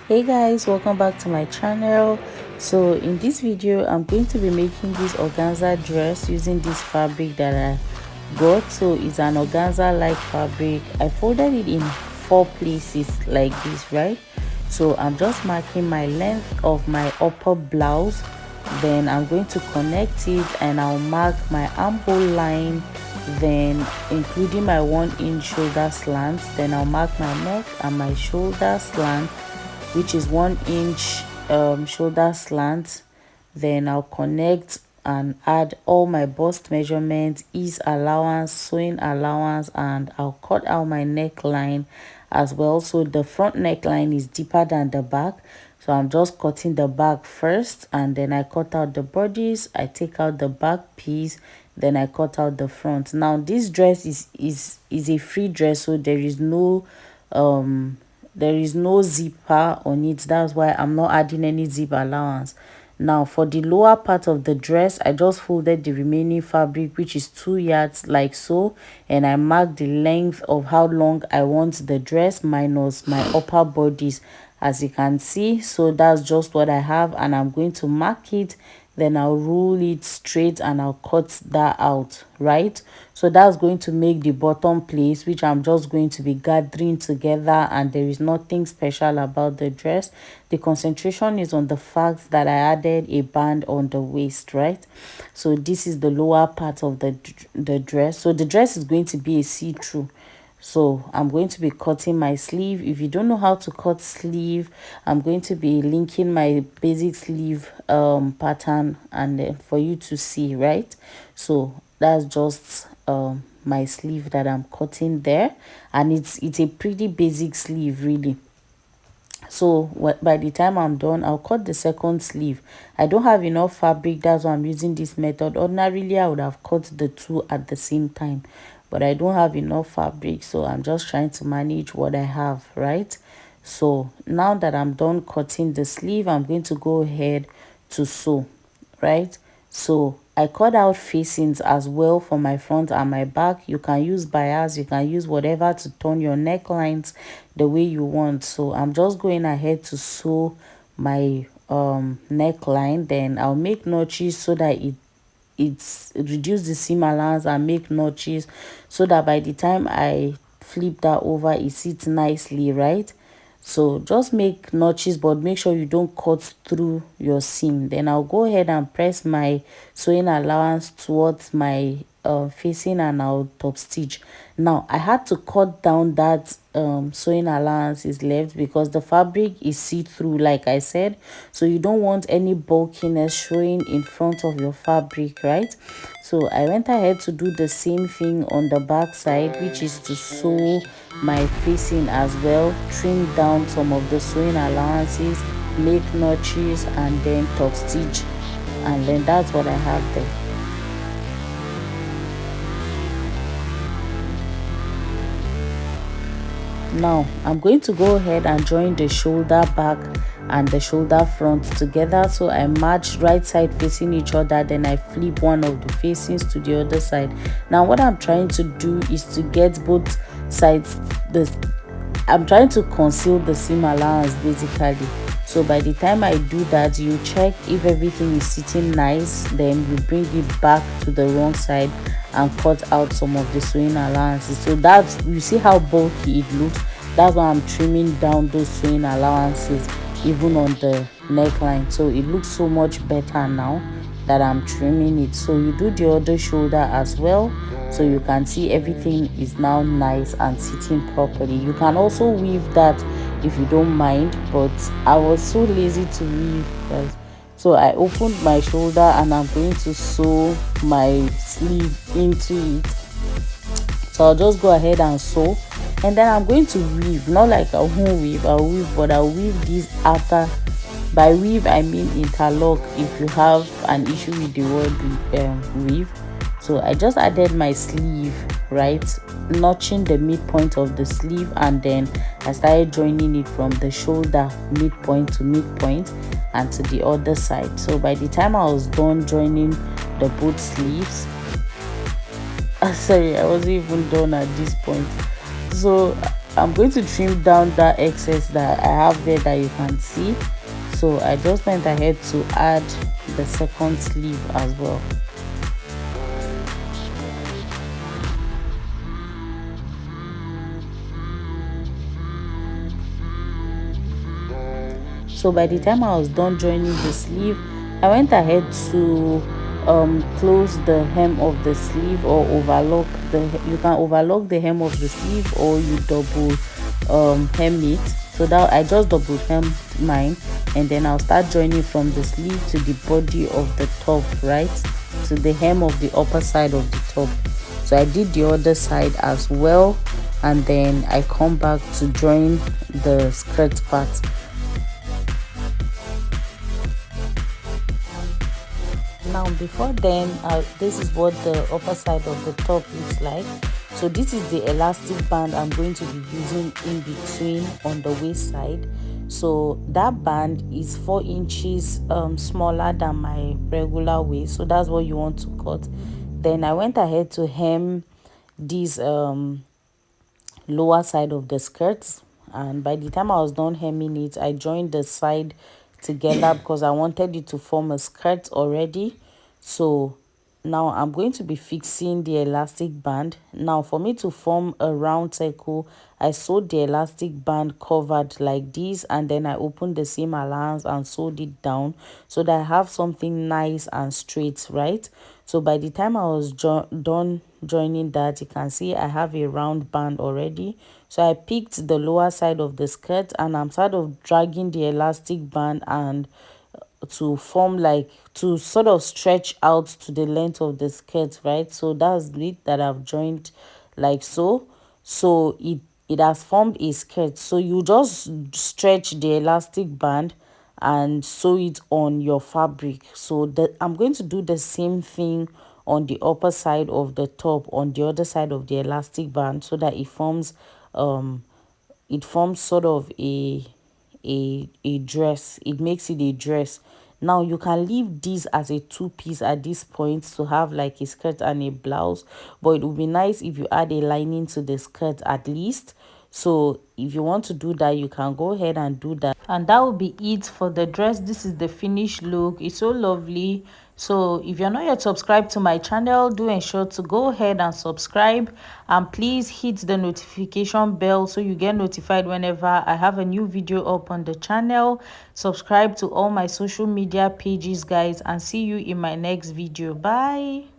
Hey guys, welcome back to my channel. So in this video I'm going to be making this organza dress using this fabric that I got. So it's an organza like fabric. I folded it in 4 places like this, right? So I'm just marking my length of my upper blouse, then I'm going to connect it and I'll mark my armhole line, then including my 1 inch shoulder slant, then I'll mark my neck and my shoulder slant, which is 1 inch shoulder slant. Then I'll connect and add all my bust measurements, ease allowance, sewing allowance, and I'll cut out my neckline as well. So the front neckline is deeper than the back, so I'm just cutting the back first, and then I cut out the bodies, I take out the back piece, then I cut out the front. Now this dress is a free dress, so there is no zipper on it. That's why I'm not adding any zip allowance. Now for the lower part of the dress, I just folded the remaining fabric, which is 2 yards like so, and I marked the length of how long I want the dress minus my upper bodies, as you can see. So that's just what I have, and I'm going to mark it, then I'll roll it straight and I'll cut that out, right? So that's going to make the bottom place, which I'm just going to be gathering together, and there is nothing special about the dress. The concentration is on the fact that I added a band on the waist, right? So this is the lower part of the dress. So the dress is going to be a see-through. So I'm going to be cutting my sleeve. If you don't know how to cut sleeve, I'm going to be linking my basic sleeve pattern, and then for you to see, right? So that's just my sleeve that I'm cutting there, and it's a pretty basic sleeve really. So by the time I'm done, I'll cut the second sleeve. I don't have enough fabric, that's why I'm using this method. Ordinarily I would have cut the two at the same time, but I don't have enough fabric, so I'm just trying to manage what I have, right? So now that I'm done cutting the sleeve, I'm going to go ahead to sew, right? So I cut out facings as well for my front and my back. You can use bias, you can use whatever to turn your necklines the way you want. So I'm just going ahead to sew my neckline, then I'll make notches so that it's reduce the seam allowance and make notches, so that by the time I flip that over, it sits nicely, right? So just make notches, but make sure you don't cut through your seam. Then I'll go ahead and press my sewing allowance towards my facing, and I'll top stitch. Now I had to cut down that sewing allowance is left because the fabric is see-through, like I said. So you don't want any bulkiness showing in front of your fabric, right? So I went ahead to do the same thing on the back side, which is to sew my facing as well, trim down some of the sewing allowances, make notches, and then top stitch, and then that's what I have there. Now I'm going to go ahead and join the shoulder back and the shoulder front together. So I match right side facing each other, then I flip one of the facings to the other side. Now what I'm trying to do is to get both sides, I'm trying to conceal the seam allowance basically. So by the time I do that, you check if everything is sitting nice, then you bring it back to the wrong side and cut out some of the sewing allowances. So that's, you see how bulky it looks. That's why I'm trimming down those sewing allowances even on the neckline, so it looks so much better now that I'm trimming it. So you do the other shoulder as well, so you can see everything is now nice and sitting properly. You can also weave that if you don't mind, but I was so lazy to weave, guys. So I opened my shoulder and I'm going to sew my sleeve into it. So I'll just go ahead and sew, and then I'm going to weave. Not like I won't weave, I'll weave, but I'll weave this after. By weave I mean interlock if you have an issue with the word weave. So I just added my sleeve, right, notching the midpoint of the sleeve, and then I started joining it from the shoulder midpoint to midpoint and to the other side. So by the time I was done joining the both sleeves, sorry, I wasn't even done at this point. So I'm going to trim down that excess that I have there that you can see. So I just went ahead to add the second sleeve as well. So by the time I was done joining the sleeve, I went ahead to close the hem of the sleeve, or overlock the, you can overlock the hem of the sleeve, or you double hem it. So that I just double hem mine, and then I'll start joining from the sleeve to the body of the top, right, to the hem of the upper side of the top. So I did the other side as well, and then I come back to join the skirt part. Now before then, this is what the upper side of the top looks like. So this is the elastic band I'm going to be using in between on the waist side. So that band is 4 inches smaller than my regular waist, so that's what you want to cut. Then I went ahead to hem this lower side of the skirts, and by the time I was done hemming it, I joined the side together because I wanted it to form a skirt already. So now I'm going to be fixing the elastic band. Now for me to form a round circle, I sewed the elastic band covered like this, and then I opened the seam allowance and sewed it down so that I have something nice and straight, right? So by the time I was done joining that, you can see I have a round band already. So I picked the lower side of the skirt, and I'm sort of dragging the elastic band and to form, like, to sort of stretch out to the length of the skirt, right? So that's it that I've joined like so. So it has formed a skirt. So you just stretch the elastic band and sew it on your fabric. So that I'm going to do the same thing on the upper side of the top, on the other side of the elastic band, so that it forms sort of a dress. It makes it a dress. Now you can leave this as a two-piece at this point to have like a skirt and a blouse, but it would be nice if you add a lining to the skirt at least. So if you want to do that, you can go ahead and do that, and that will be it for the dress. This is the finished look. It's so lovely. So if you're not yet subscribed to my channel, do ensure to go ahead and subscribe, and please hit the notification bell so you get notified whenever I have a new video up on the channel. Subscribe to all my social media pages, guys, and see you in my next video. Bye.